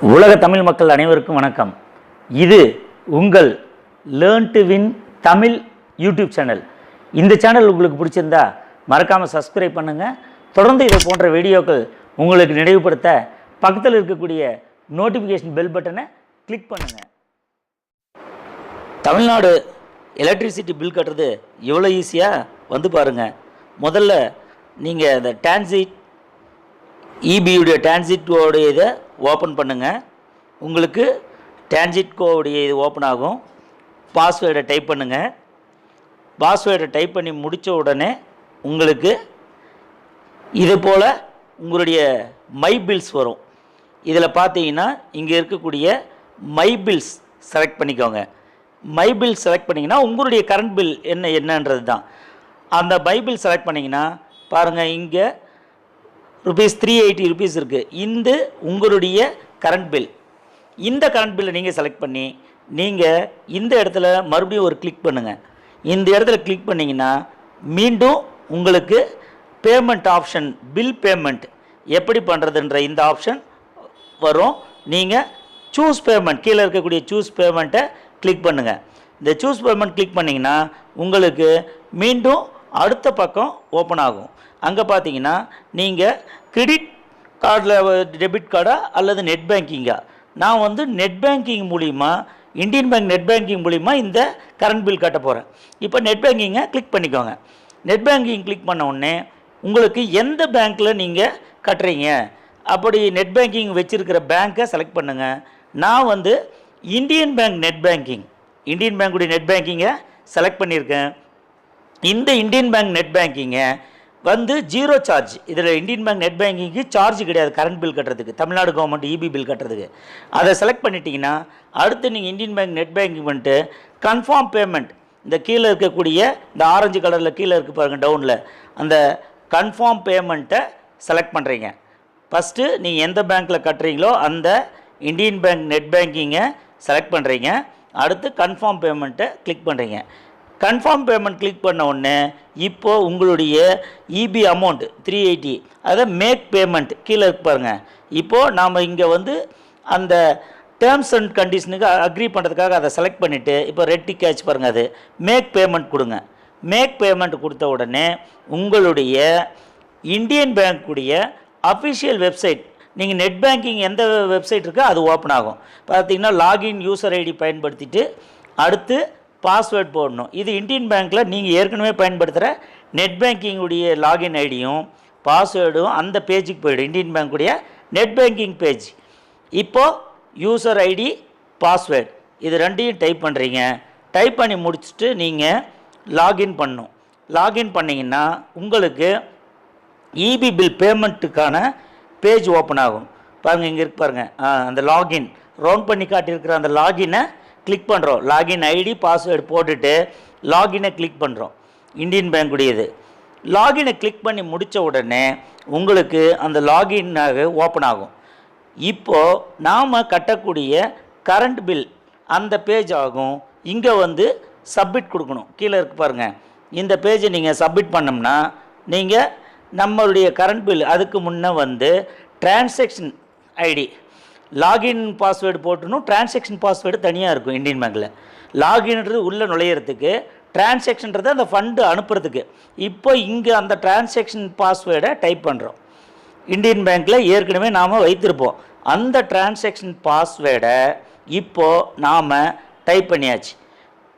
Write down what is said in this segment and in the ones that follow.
உலக தமிழ் மக்கள் அனைவருக்கும் வணக்கம். இது உங்கள் learn to win Tamil YouTube channel. இந்த சேனல் உங்களுக்கு பிடிச்சிருந்தா மறக்காமல் சப்ஸ்கிரைப் பண்ணுங்கள். தொடர்ந்து இதை போன்ற வீடியோக்கள் உங்களுக்கு நினைவுபடுத்த பக்கத்தில் இருக்கக்கூடிய நோட்டிஃபிகேஷன் பெல் பட்டனை கிளிக் பண்ணுங்கள். தமிழ்நாடு எலக்ட்ரிசிட்டி பில் கட்டுறது எவ்வளோ ஈஸியாக வந்து பாருங்கள். முதல்ல நீங்கள் இந்த டிரான்சிட் இபியுடைய டிரான்சிட்கோடைய இதை ஓப்பன் பண்ணுங்கள். உங்களுக்கு டிரான்சிட்கோடைய இது ஓப்பன் ஆகும். பாஸ்வேர்டை டைப் பண்ணுங்கள். பாஸ்வேர்டை டைப் பண்ணி முடித்த உடனே உங்களுக்கு இது போல் உங்களுடைய மை பில்ஸ் வரும். இதில் பார்த்தீங்கன்னா இங்கே இருக்கக்கூடிய மை பில்ஸ் செலக்ட் பண்ணிக்கோங்க. மை பில் செலக்ட் பண்ணிங்கன்னா உங்களுடைய கரண்ட் பில் என்னன்றது தான். அந்த மை பில் செலக்ட் பண்ணிங்கன்னா பாருங்கள், இங்கே ₹380 இருக்குது. இந்த உங்களுடைய கரண்ட் பில். இந்த கரண்ட் பில்லை நீங்கள் செலக்ட் பண்ணி நீங்கள் இந்த இடத்துல மறுபடியும் ஒரு கிளிக் பண்ணுங்கள். இந்த இடத்துல கிளிக் பண்ணிங்கன்னா மீண்டும் உங்களுக்கு பேமெண்ட் ஆப்ஷன், பில் பேமெண்ட் எப்படி பண்ணுறதுன்ற இந்த ஆப்ஷன் வரும். நீங்கள் சூஸ் பேமெண்ட், கீழே இருக்கக்கூடிய சூஸ் பேமெண்ட்டை கிளிக் பண்ணுங்கள். இந்த சூஸ் பேமெண்ட் கிளிக் பண்ணிங்கன்னா உங்களுக்கு மீண்டும் அடுத்த பக்கம் ஓப்பன் ஆகும். அங்கே பார்த்தீங்கன்னா நீங்கள் கிரெடிட் கார்டில் டெபிட் கார்டா அல்லது நெட் பேங்கிங்கா. நான் வந்து நெட் பேங்கிங் மூலிமா, இந்தியன் பேங்க் நெட் பேங்கிங் மூலிமா இந்த கரண்ட் பில் கட்ட போகிறேன். இப்போ நெட் பேங்கிங்கை கிளிக் பண்ணிக்கோங்க. நெட் பேங்கிங் கிளிக் பண்ண உடனே உங்களுக்கு எந்த பேங்க்கில் நீங்கள் கட்டுறீங்க, அப்படி நெட் பேங்கிங் வச்சுருக்கிற பேங்க்கை செலக்ட் பண்ணுங்கள். நான் வந்து Indian bank net banking, Indian பேங்குடைய net பேங்கிங்கை select பண்ணியிருக்கேன். இந்த இந்தியன் பேங்க் நெட் பேங்கிங்கை வந்து ஜீரோ சார்ஜ். இதில் இந்தியன் பேங்க் நெட் பேங்கிங்க்கு சார்ஜ் கிடையாது கரண்ட் பில் கட்டுறதுக்கு, தமிழ்நாடு கவர்மெண்ட் இபி பில் கட்டுறதுக்கு. அதை செலக்ட் பண்ணிட்டீங்கன்னா அடுத்து நீங்கள் இந்தியன் பேங்க் நெட் பேங்கிங் பண்ணிட்டு கன்ஃபார்ம் பேமெண்ட், இந்த கீழே இருக்கக்கூடிய இந்த ஆரஞ்சு கலரில் கீழே இருக்குது பாருங்கள் டவுனில், அந்த கன்ஃபார்ம் பேமெண்ட்டை செலக்ட் பண்ணுறீங்க. ஃபஸ்ட்டு நீங்கள் எந்த பேங்க்கில் கட்டுறீங்களோ அந்த இந்தியன் பேங்க் நெட் பேங்கிங்கை செலக்ட் பண்ணுறீங்க. அடுத்து கன்ஃபார்ம் பேமெண்ட்டை கிளிக் பண்ணுறீங்க. கன்ஃபார்ம் பேமெண்ட் கிளிக் பண்ண உடனே இப்போது உங்களுடைய இபி அமௌண்ட் 380, அதை மேக் பேமெண்ட் கீழே இருக்கு பாருங்கள். இப்போது நாம் இங்கே வந்து அந்த டேர்ம்ஸ் அண்ட் கண்டிஷனுக்கு அக்ரி பண்ணுறதுக்காக அதை செலக்ட் பண்ணிவிட்டு இப்போ ரெட் டிக் ஆச்சு பாருங்கள், அது மேக் பேமெண்ட் கொடுங்க. மேக் பேமெண்ட் கொடுத்த உடனே உங்களுடைய இந்தியன் பேங்க்குடைய அஃபிஷியல் வெப்சைட், நீங்கள் நெட் பேங்கிங் எந்த வெப்சைட் இருக்கோ அது ஓப்பன் ஆகும். பார்த்தீங்கன்னா லாகின் யூசர் ஐடி பயன்படுத்திட்டு அடுத்து பாஸ்வேர்ட் போடணும். இது இந்தியன் பேங்க்கில் நீங்கள் ஏற்கனவே பயன்படுத்துகிற நெட் பேங்கிங்குடைய லாகின் ஐடியும் பாஸ்வேர்டும் அந்த பேஜுக்கு போய்டும், இந்தியன் பேங்க்குடைய நெட் பேங்கிங் பேஜ். இப்போது யூசர் ஐடி, பாஸ்வேர்டு இது ரெண்டையும் டைப் பண்ணுறீங்க. டைப் பண்ணி முடிச்சுட்டு நீங்கள் லாகின் பண்ணணும். லாகின் பண்ணிங்கன்னா உங்களுக்கு இபி பில் பேமெண்ட்டுக்கான பேஜ் ஓப்பன் ஆகும். பாருங்கள், இங்கே இருக்கு பாருங்கள், அந்த லாகின் ரவுண்ட் பண்ணி காட்டியிருக்கிற அந்த லாகினை கிளிக் பண்ணுறோம். லாகின் ஐடி பாஸ்வேர்டு போட்டுட்டு லாகினை கிளிக் பண்ணுறோம். இந்தியன் பேங்குடையது. லாகினை கிளிக் பண்ணி முடித்த உடனே உங்களுக்கு அந்த லாகின்னாக ஓப்பன் ஆகும். இப்போது நாம் கட்டக்கூடிய கரண்ட் பில் அந்த பேஜ் ஆகும். இங்கே வந்து சப்மிட் கொடுக்கணும். கீழே இருக்கு பாருங்கள், இந்த பேஜை நீங்கள் சப்மிட் பண்ணோம்னா நீங்கள் நம்மளுடைய கரண்ட் பில், அதுக்கு முன்னே வந்து டிரான்சாக்ஷன் ஐடி, லாகின் பாஸ்வேர்டு போட்டணும். டிரான்சாக்ஷன் பாஸ்வேர்டு தனியாக இருக்கும் இந்தியன் பேங்க்கில். லாகின்றது உள்ளே நுழையிறதுக்கு, டிரான்சாக்ஷன்றது அந்த ஃபண்டு அனுப்புறதுக்கு. இப்போ இங்கே அந்த டிரான்சாக்ஷன் பாஸ்வேர்டை டைப் பண்ணுறோம். இந்தியன் பேங்க்கில் ஏற்கனவே நாம் வைத்திருப்போம். அந்த டிரான்சாக்ஷன் பாஸ்வேர்டை இப்போது நாம் டைப் பண்ணியாச்சு.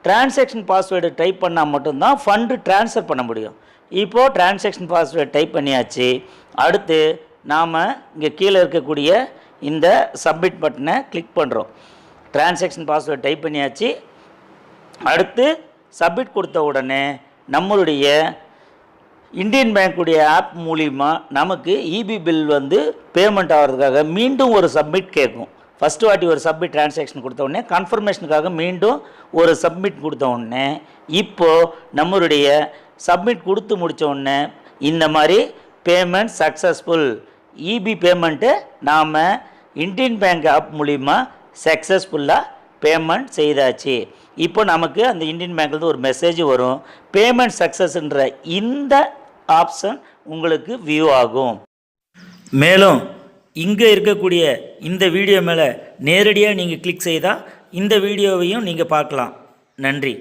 டிரான்சாக்ஷன் பாஸ்வேர்டு டைப் பண்ணால் மட்டும்தான் ஃபண்டு ட்ரான்ஸ்ஃபர் பண்ண முடியும். இப்போது டிரான்சாக்ஷன் பாஸ்வேர்டு டைப் பண்ணியாச்சு. அடுத்து நாம் இங்கே கீழே இருக்கக்கூடிய இந்த சப்மிட் பட்டனை கிளிக் பண்ணுறோம். டிரான்சாக்ஷன் பாஸ்வேர்டு டைப் பண்ணியாச்சு. அடுத்து சப்மிட் கொடுத்த உடனே நம்மளுடைய இந்தியன் பேங்க்குடைய ஆப் மூலிமா நமக்கு இபி பில் வந்து பேமெண்ட் ஆகிறதுக்காக மீண்டும் ஒரு சப்மிட் கேட்கும். ஃபஸ்ட்டு வாட்டி ஒரு சப்மிட் டிரான்சாக்ஷன் கொடுத்த உடனே கன்ஃபர்மேஷனுக்காக மீண்டும் ஒரு சப்மிட் கொடுத்த உடனே இப்போது நம்மளுடைய சப்மிட் கொடுத்து முடித்த உடனே இந்த மாதிரி பேமெண்ட் சக்ஸஸ்ஃபுல், இபி பேமெண்ட்டு நாம் இந்தியன் பேங்க் ஆப் மூலிமா சக்ஸஸ்ஃபுல்லாக பேமெண்ட் செய்தாச்சு. இப்போ நமக்கு அந்த இந்தியன் பேங்க்லேருந்து ஒரு மெசேஜ் வரும், பேமெண்ட் சக்ஸஸ்ன்ற இந்த ஆப்ஷன் உங்களுக்கு வியூ ஆகும். மேலும் இங்கே இருக்கக்கூடிய இந்த வீடியோ மேலே நேரடியாக நீங்கள் கிளிக் செய்தால் இந்த வீடியோவையும் நீங்கள் பார்க்கலாம். நன்றி.